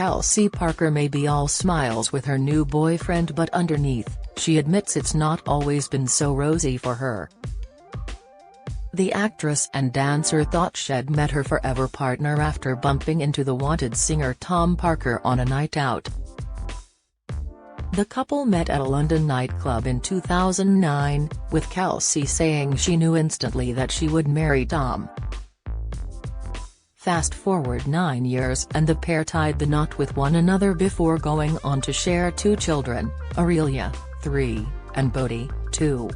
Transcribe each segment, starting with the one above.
Kelsey Parker may be all smiles with her new boyfriend, but underneath, she admits it's not always been so rosy for her. The actress and dancer thought she'd met her forever partner after bumping into the wanted singer Tom Parker on a night out. The couple met at a London nightclub in 2009, with Kelsey saying she knew instantly that she would marry Tom. Fast forward 9 years and the pair tied the knot with one another before going on to share 2 children, Aurelia, 3, and Bodhi, 2.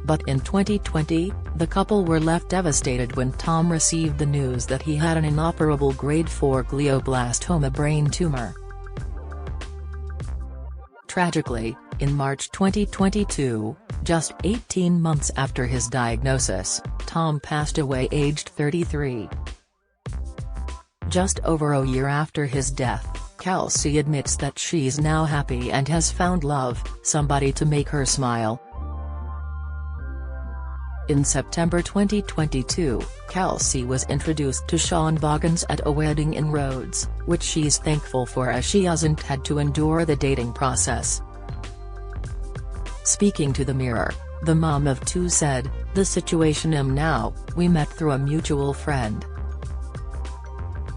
But in 2020, the couple were left devastated when Tom received the news that he had an inoperable grade 4 glioblastoma brain tumor. Tragically, in March 2022, just 18 months after his diagnosis, Tom passed away aged 33. Just over a year after his death, Kelsey admits that she's now happy and has found love, somebody to make her smile. In September 2022, Kelsey was introduced to Sean Boggins at a wedding in Rhodes, which she's thankful for as she hasn't had to endure the dating process. Speaking to the Mirror, the mom of 2 said, "The situation I'm now, we met through a mutual friend.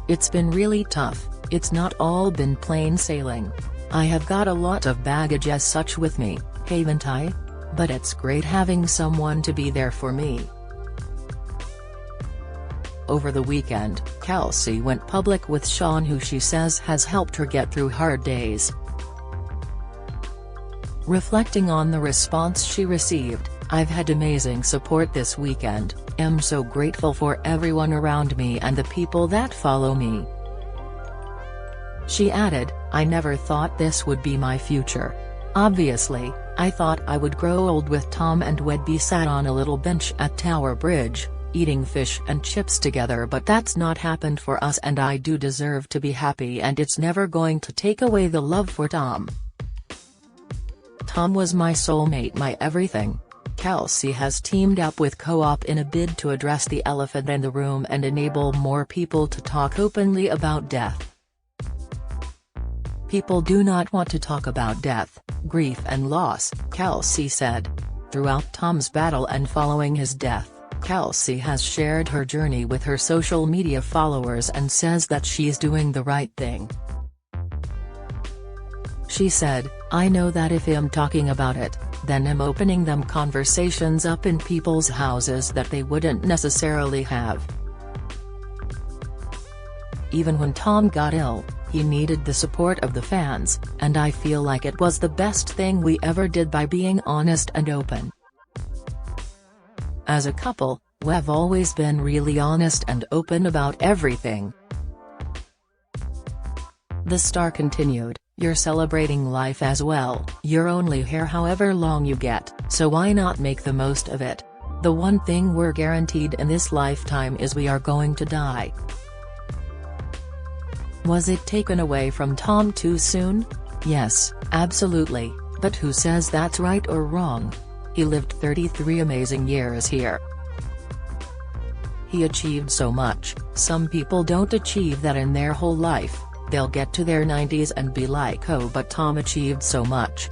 It's been really tough, it's not all been plain sailing. I have got a lot of baggage as such with me, haven't I? But it's great having someone to be there for me." Over the weekend, Kelsey went public with Sean, who she says has helped her get through hard days. Reflecting on the response she received, "I've had amazing support this weekend, am so grateful for everyone around me and the people that follow me." She added, "I never thought this would be my future. Obviously, I thought I would grow old with Tom and we'd be sat on a little bench at Tower Bridge, eating fish and chips together, but that's not happened for us, and I do deserve to be happy, and it's never going to take away the love for Tom. Tom was my soulmate, my everything." Kelsey has teamed up with Co-op in a bid to address the elephant in the room and enable more people to talk openly about death. "People do not want to talk about death, grief and loss," Kelsey said. Throughout Tom's battle and following his death, Kelsey has shared her journey with her social media followers and says that she's doing the right thing. She said, "I know that if I'm talking about it, then I'm opening them conversations up in people's houses that they wouldn't necessarily have." Even when Tom got ill, he needed the support of the fans, and I feel like it was the best thing we ever did by being honest and open. As a couple, we've always been really honest and open about everything." The star continued, "You're celebrating life as well, you're only here however long you get, so why not make the most of it? The one thing we're guaranteed in this lifetime is we are going to die." Was it taken away from Tom too soon? Yes, absolutely, but who says that's right or wrong? He lived 33 amazing years here. He achieved so much. Some people don't achieve that in their whole life. They'll get to their 90s and be like, "Oh, but Tom achieved so much."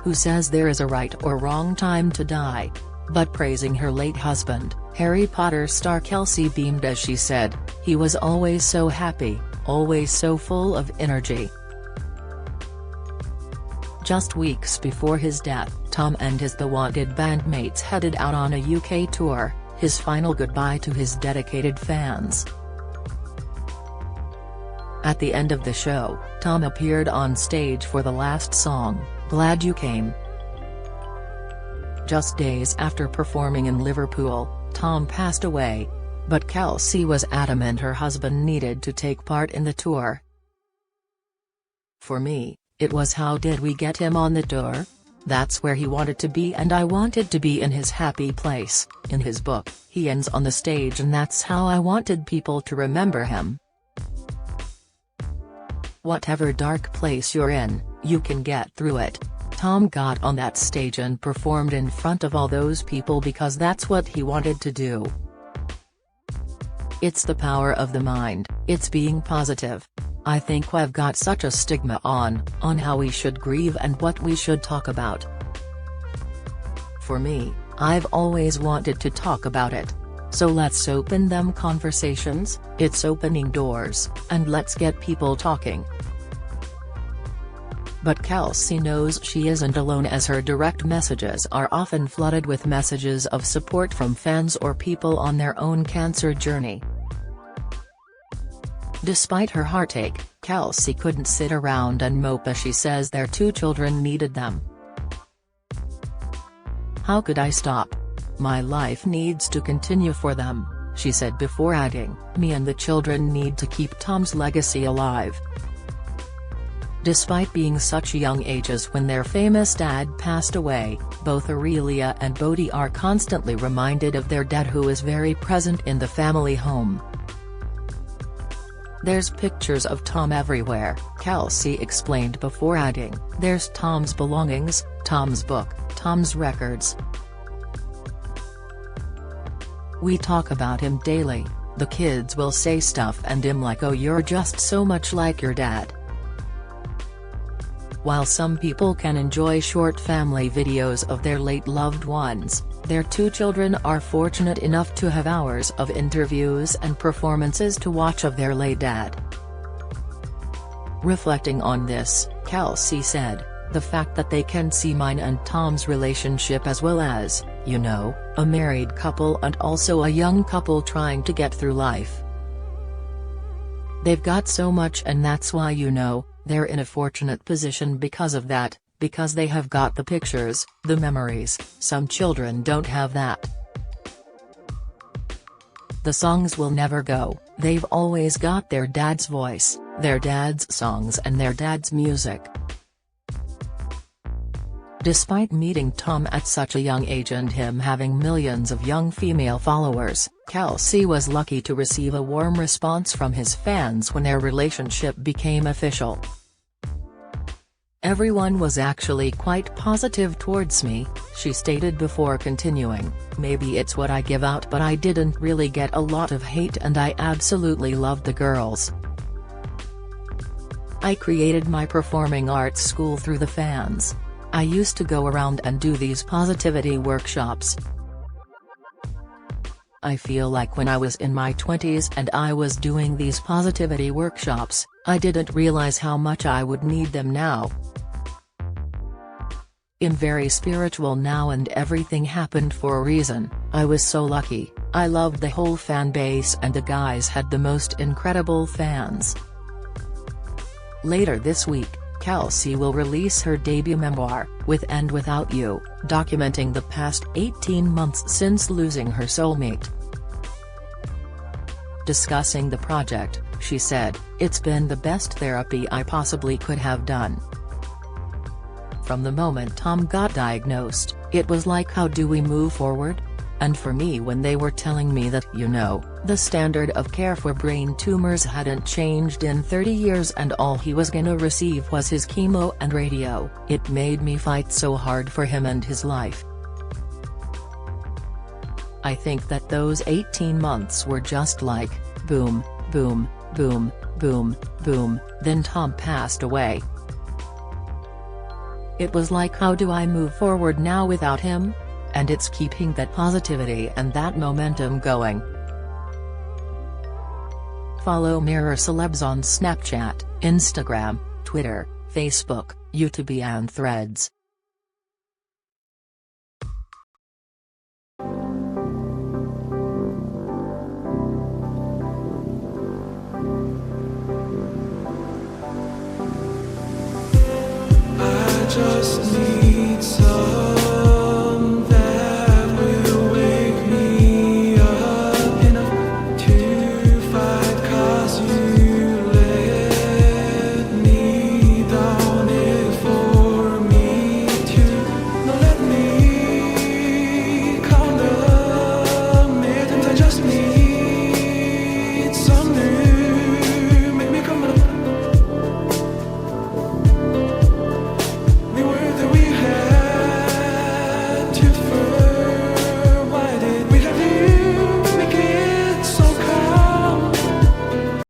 Who says there is a right or wrong time to die? But praising her late husband, Harry Potter star Kelsey beamed as she said, "He was always so happy, always so full of energy." Just weeks before his death, Tom and his The Wanted bandmates headed out on a UK tour, his final goodbye to his dedicated fans. At the end of the show, Tom appeared on stage for the last song, "Glad You Came." Just days after performing in Liverpool, Tom passed away. But Kelsey was adamant her husband needed to take part in the tour. "For me, it was how did we get him on the tour? That's where he wanted to be, and I wanted to be in his happy place." In his book, he ends on the stage, and that's how I wanted people to remember him. Whatever dark place you're in, you can get through it. Tom got on that stage and performed in front of all those people because that's what he wanted to do. It's the power of the mind, it's being positive. I think we've got such a stigma on how we should grieve and what we should talk about. For me, I've always wanted to talk about it. So let's open them conversations, it's opening doors, and let's get people talking. But Kelsey knows she isn't alone, as her direct messages are often flooded with messages of support from fans or people on their own cancer journey. Despite her heartache, Kelsey couldn't sit around and mope, as she says their 2 children needed them. "How could I stop? My life needs to continue for them," she said, before adding, "Me and the children need to keep Tom's legacy alive." Despite being such young ages when their famous dad passed away, both Aurelia and Bodhi are constantly reminded of their dad, who is very present in the family home. "There's pictures of Tom everywhere," Kelsey explained, before adding, "There's Tom's belongings, Tom's book, Tom's records. We talk about him daily. The kids will say stuff and I'm like, oh, you're just so much like your dad." While some people can enjoy short family videos of their late loved ones, their 2 children are fortunate enough to have hours of interviews and performances to watch of their late dad. Reflecting on this, Kelsey said, "The fact that they can see mine and Tom's relationship, as well as, a married couple and also a young couple trying to get through life. They've got so much, and that's why they're in a fortunate position because of that, because they have got the pictures, the memories. Some children don't have that. The songs will never go, they've always got their dad's voice, their dad's songs and their dad's music." Despite meeting Tom at such a young age and him having millions of young female followers, Kelsey was lucky to receive a warm response from his fans when their relationship became official. "Everyone was actually quite positive towards me," she stated, before continuing, "Maybe it's what I give out, but I didn't really get a lot of hate and I absolutely loved the girls. I created my performing arts school through the fans. I used to go around and do these positivity workshops. I feel like when I was in my 20s and I was doing these positivity workshops, I didn't realize how much I would need them now. I'm very spiritual now and everything happened for a reason. I was so lucky, I loved the whole fan base and the guys had the most incredible fans." Later this week, Kelsey will release her debut memoir, With and Without You, documenting the past 18 months since losing her soulmate. Discussing the project, she said, "It's been the best therapy I possibly could have done. From the moment Tom got diagnosed, it was like, how do we move forward? And for me, when they were telling me that, the standard of care for brain tumors hadn't changed in 30 years and all he was gonna receive was his chemo and radio, it made me fight so hard for him and his life. I think that those 18 months were just like, boom, boom, boom, boom, boom, then Tom passed away. It was like, how do I move forward now without him? And it's keeping that positivity and that momentum going." Follow Mirror Celebs on Snapchat, Instagram, Twitter, Facebook, YouTube and Threads.